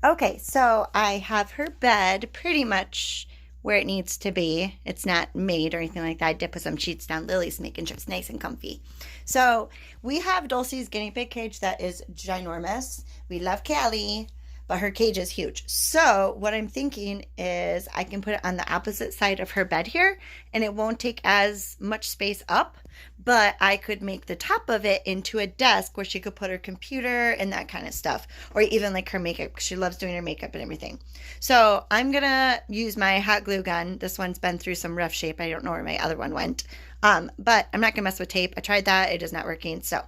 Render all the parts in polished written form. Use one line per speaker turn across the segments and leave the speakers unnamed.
Okay, so I have her bed pretty much where it needs to be. It's not made or anything like that. I did put some sheets down. Lily's making sure it's nice and comfy. So we have Dulcie's guinea pig cage that is ginormous. We love Callie, but her cage is huge. So what I'm thinking is I can put it on the opposite side of her bed here, and it won't take as much space up, but I could make the top of it into a desk where she could put her computer and that kind of stuff, or even like her makeup, because she loves doing her makeup and everything. So I'm gonna use my hot glue gun. This one's been through some rough shape. I don't know where my other one went. But I'm not gonna mess with tape. I tried that, it is not working. So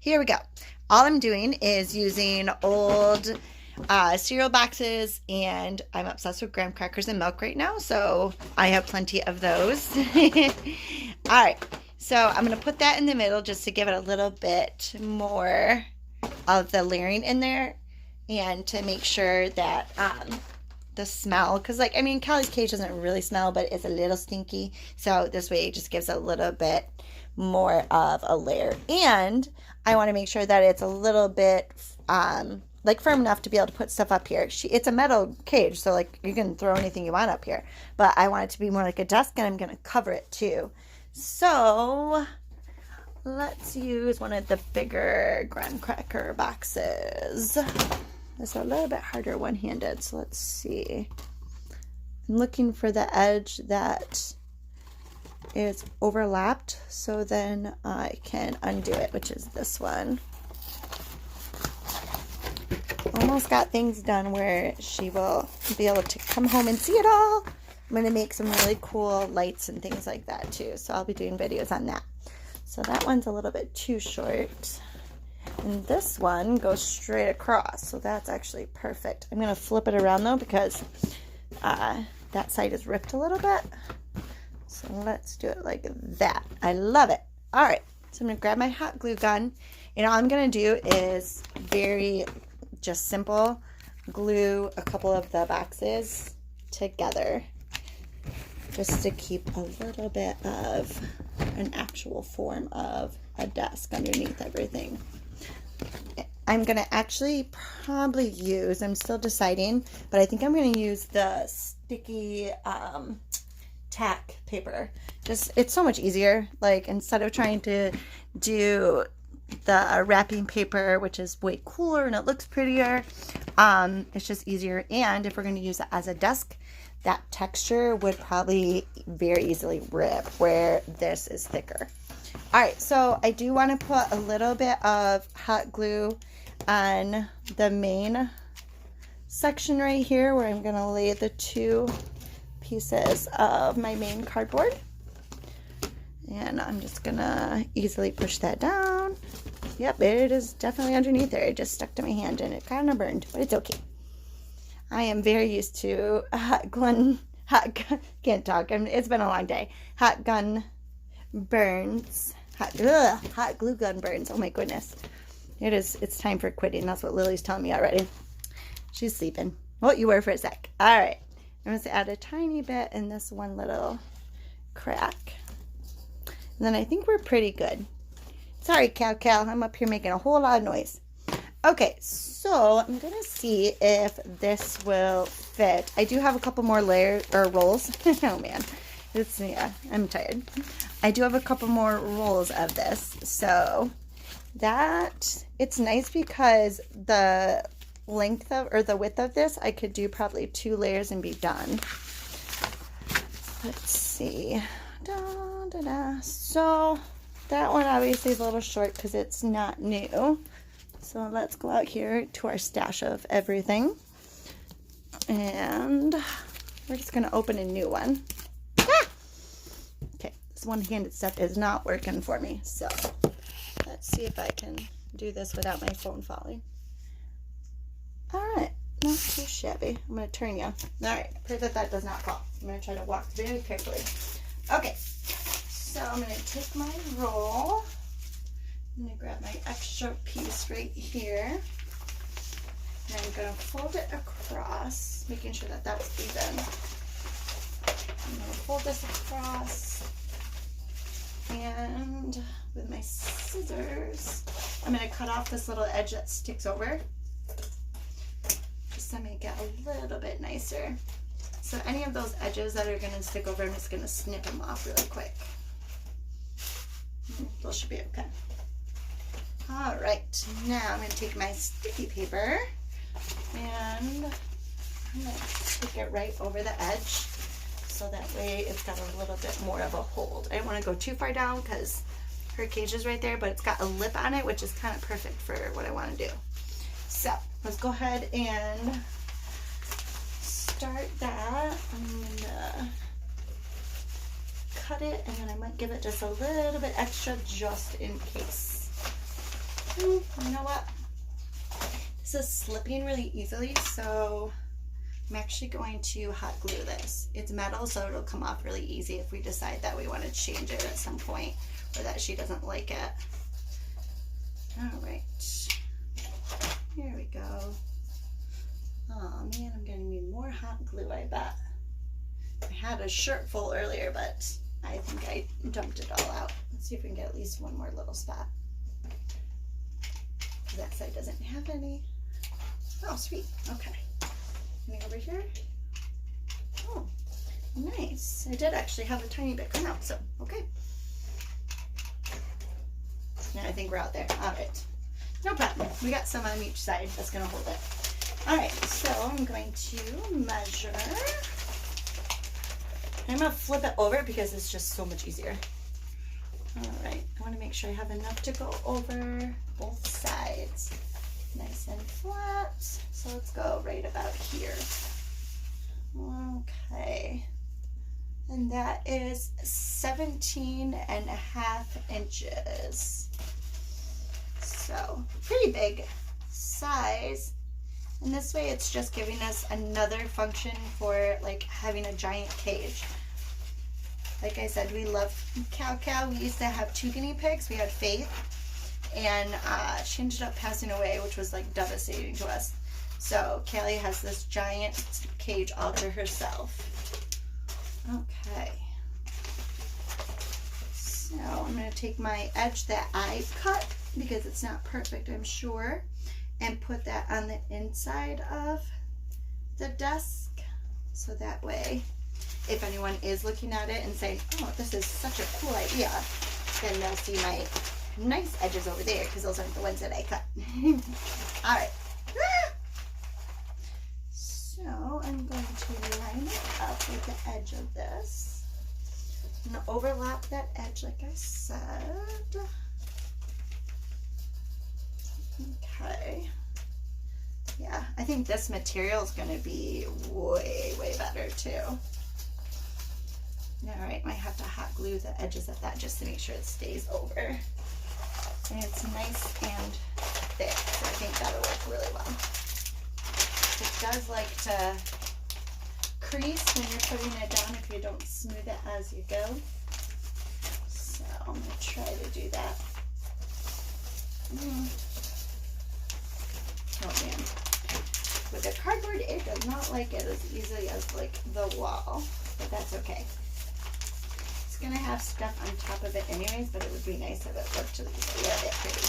here we go. All I'm doing is using old cereal boxes, and I'm obsessed with graham crackers and milk right now, so I have plenty of those. All right, so I'm going to put that in the middle just to give it a little bit more of the layering in there, and to make sure that the smell, because like, I mean, Callie's cage doesn't really smell, but it's a little stinky, so this way it just gives a little bit more of a layer. And I want to make sure that it's a little bit like firm enough to be able to put stuff up here. It's a metal cage, so like you can throw anything you want up here, but I want it to be more like a desk, and I'm going to cover it too. So let's use one of the bigger graham cracker boxes. It's a little bit harder one-handed, so let's see. I'm looking for the edge that is overlapped, so then I can undo it, which is this one. Almost got things done where she will be able to come home and see it all. I'm going to make some really cool lights and things like that too, so I'll be doing videos on that. So that one's a little bit too short, and this one goes straight across, so that's actually perfect. I'm going to flip it around though, because that side is ripped a little bit, so let's do it like that. I love it. All right, so I'm going to grab my hot glue gun, and all I'm going to do is just simple glue a couple of the boxes together, just to keep a little bit of an actual form of a desk underneath everything. I'm going to actually probably use, I'm still deciding, but I think I'm going to use the sticky tack paper. It's so much easier. Like, instead of trying to do the wrapping paper, which is way cooler and it looks prettier, it's just easier. And if we're going to use it as a desk, that texture would probably very easily rip, where this is thicker. All right, so I do want to put a little bit of hot glue on the main section right here, where I'm going to lay the two pieces of my main cardboard. And I'm just going to easily push that down. Yep, it is definitely underneath there. It just stuck to my hand and it kind of burned, but it's okay. I am very used to can't talk. It's been a long day. Hot gun burns. Hot glue gun burns. Oh my goodness. It's time for quitting. That's what Lily's telling me already. She's sleeping. Well, you were for a sec. All right. I'm going to add a tiny bit in this one little crack. And then I think we're pretty good. Sorry, Cal. I'm up here making a whole lot of noise. Okay, so I'm going to see if this will fit. I do have a couple more layers or rolls. Oh, man. I'm tired. I do have a couple more rolls of this. So it's nice because the length of, or the width of this, I could do probably 2 layers and be done. Let's see. So that one obviously is a little short because it's not new. So let's go out here to our stash of everything, and we're just going to open a new one. Okay, this one-handed stuff is not working for me, so let's see if I can do this without my phone falling. All right, not too shabby. I'm going to turn you. All right, pray that does not fall. I'm going to try to walk very carefully. Okay, so I'm going to take my roll. I'm going to grab my extra piece right here. And I'm going to fold it across, making sure that that's even. I'm going to fold this across. And with my scissors, I'm going to cut off this little edge that sticks over, just to make it a little bit nicer. So any of those edges that are going to stick over, I'm just going to snip them off really quick. Those should be okay. All right, now I'm going to take my sticky paper and I'm going to stick it right over the edge so that way it's got a little bit more of a hold. I don't want to go too far down because her cage is right there, but it's got a lip on it, which is kind of perfect for what I want to do. So let's go ahead and start that. I'm going to cut it and then I might give it just a little bit extra just in case. You know what? This is slipping really easily, so I'm actually going to hot glue this. It's metal, so it'll come off really easy if we decide that we want to change it at some point or that she doesn't like it. All right, here we go. Oh man, I'm gonna need more hot glue, I bet. I had a shirt full earlier, but I think I dumped it all out. Let's see if we can get at least one more little spot. That side doesn't have any. Oh, sweet. Okay. Any over here? Oh, nice. I did actually have a tiny bit come out, so okay. Now I think we're out there. All right. No problem. We got some on each side. That's going to hold it. All right. So I'm going to measure. I'm going to flip it over because it's just so much easier. All right, I want to make sure I have enough to go over both sides. Nice and flat. So let's go right about here. Okay. And that is 17.5 inches. So pretty big size. And this way it's just giving us another function for like having a giant cage. Like I said, we love Cow. We used to have 2 guinea pigs. We had Faith, and she ended up passing away, which was like devastating to us. So Callie has this giant cage all to herself. Okay. So I'm going to take my edge that I cut, because it's not perfect, I'm sure, and put that on the inside of the desk. So that way, if anyone is looking at it and saying, oh, this is such a cool idea, then they'll see my nice edges over there, because those aren't the ones that I cut. All right. So I'm going to line it up with the edge of this. I'm going to overlap that edge like I said. Okay. Yeah, I think this material is going to be way, way better too. All right, might have to hot glue the edges of that just to make sure it stays over. And it's nice and thick, so I think that'll work really well. It does like to crease when you're putting it down if you don't smooth it as you go. So I'm going to try to do that. Oh man. With the cardboard, it does not like it as easily as like the wall, but that's okay. Gonna have stuff on top of it anyways, but it would be nice if it looked a little bit pretty.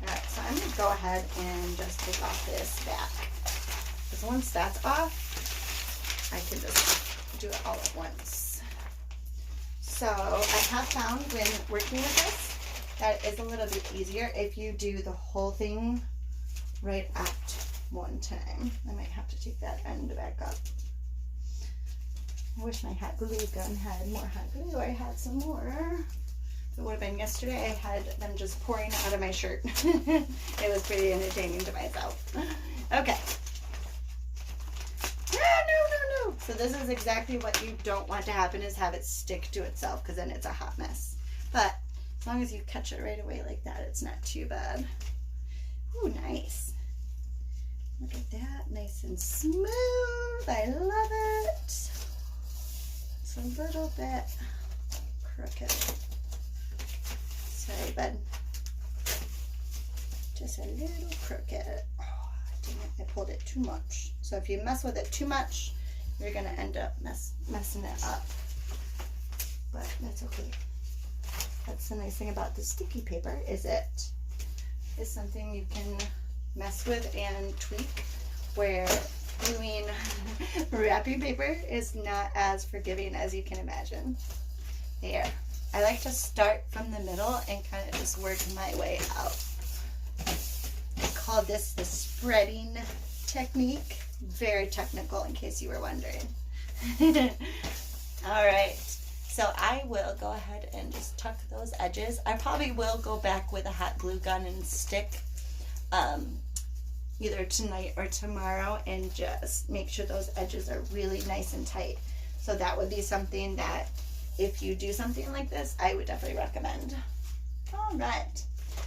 Alright, so I'm gonna go ahead and just take off this back, because once that's off, I can just do it all at once. So I have found when working with this that it is a little bit easier if you do the whole thing right at one time. I might have to take that end back up. I wish my hot glue gun had more hot glue. I had some more. If it would have been yesterday, I had them just pouring out of my shirt. It was pretty entertaining to myself. Okay. No. So this is exactly what you don't want to happen, is have it stick to itself, because then it's a hot mess. But as long as you catch it right away like that, it's not too bad. Ooh, nice. Look at that. Nice and smooth. I love it. It's a little bit crooked. Sorry, bud. Just a little crooked. Oh, dang it, I pulled it too much. So if you mess with it too much, you're going to end up messing it up. But that's okay. That's the nice thing about the sticky paper, is it is something you can mess with and tweak where doing wrapping paper is not as forgiving as you can imagine. There. I like to start from the middle and kind of just work my way out. I call this the spreading technique. Very technical in case you were wondering. All right. So I will go ahead and just tuck those edges. I probably will go back with a hot glue gun and stick either tonight or tomorrow and just make sure those edges are really nice and tight. So that would be something that if you do something like this, I would definitely recommend. All right.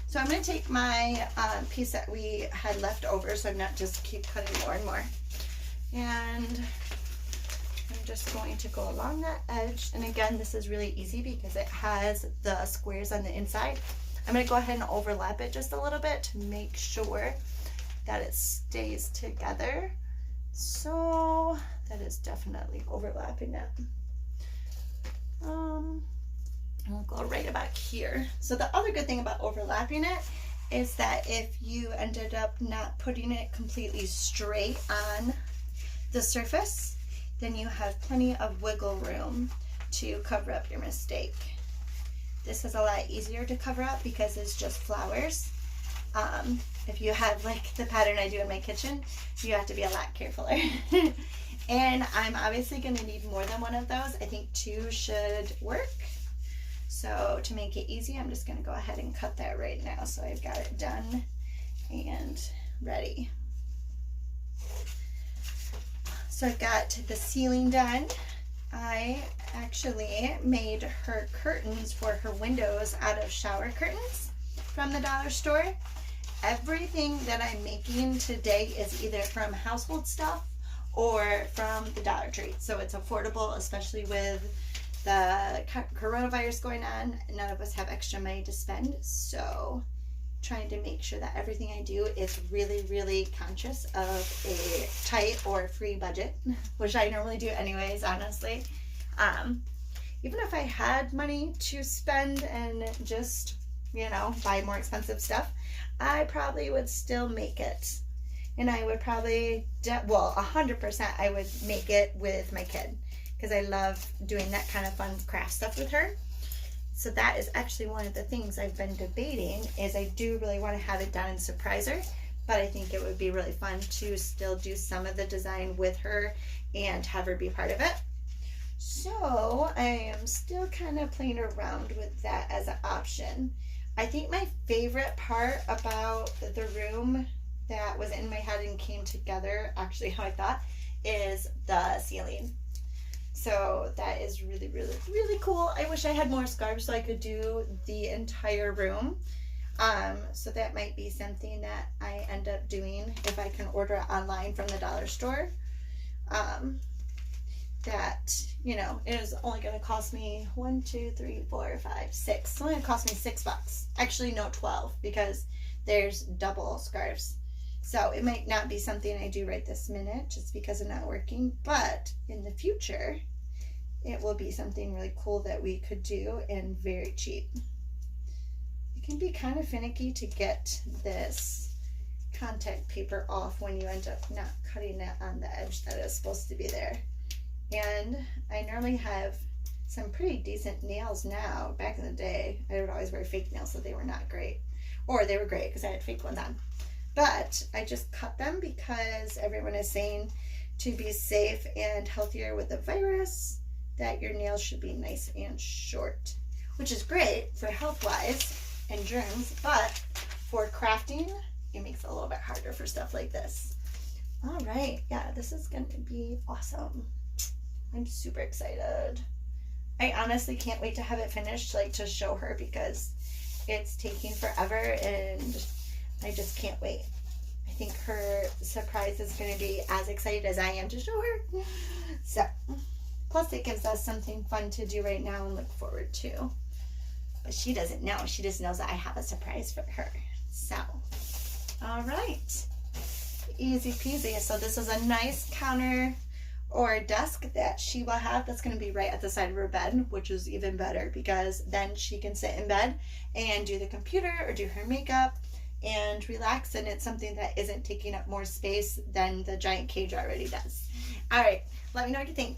So I'm going to take my piece that we had left over so I'm not just keep cutting more and more. And I'm just going to go along that edge. And again, this is really easy because it has the squares on the inside. I'm going to go ahead and overlap it just a little bit to make sure that it stays together. So that is definitely overlapping that. We'll go right about here. So the other good thing about overlapping it is that if you ended up not putting it completely straight on the surface, then you have plenty of wiggle room to cover up your mistake. This is a lot easier to cover up because it's just flowers. If you have like the pattern I do in my kitchen, you have to be a lot carefuler. And I'm obviously going to need more than one of those. I think 2 should work. So to make it easy, I'm just going to go ahead and cut that right now. So I've got it done and ready. So I've got the ceiling done. I actually made her curtains for her windows out of shower curtains from the dollar store. Everything that I'm making today is either from household stuff or from the Dollar Tree. So it's affordable, especially with the coronavirus going on. None of us have extra money to spend. So trying to make sure that everything I do is really, really conscious of a tight or free budget, which I normally do anyways, honestly. Even if I had money to spend and just, you know, buy more expensive stuff, I probably would still make it. And I would probably, 100% I would make it with my kid because I love doing that kind of fun craft stuff with her. So that is actually one of the things I've been debating is I do really want to have it done and surprise her, but I think it would be really fun to still do some of the design with her and have her be part of it. So I am still kind of playing around with that as an option. I think my favorite part about the room that was in my head and came together, actually how I thought, is the ceiling. So that is really, really, really cool. I wish I had more scarves so I could do the entire room. So that might be something that I end up doing if I can order it online from the dollar store. That, you know, it is only going to cost me 1, 2, 3, 4, 5, 6. It's only going to cost me $6. Actually, no, 12 because there's double scarves. So it might not be something I do right this minute just because I'm not working, but in the future, it will be something really cool that we could do and very cheap. It can be kind of finicky to get this contact paper off when you end up not cutting it on the edge that is supposed to be there. And I normally have some pretty decent nails now. Back in the day, I would always wear fake nails, so they were not great. Or they were great because I had fake ones on. But I just cut them because everyone is saying to be safe and healthier with the virus, that your nails should be nice and short, which is great for health-wise and germs, but for crafting, it makes it a little bit harder for stuff like this. All right, yeah, this is going to be awesome. I'm super excited. I honestly can't wait to have it finished, like to show her because it's taking forever and I just can't wait. I think her surprise is going to be as excited as I am to show her. So, plus it gives us something fun to do right now and look forward to. But she doesn't know. She just knows that I have a surprise for her. So, all right. Easy peasy. So this is a nice counter or desk that she will have that's going to be right at the side of her bed, which is even better because then she can sit in bed and do the computer or do her makeup and relax, and it's something that isn't taking up more space than the giant cage already does. All right, let me know what you think.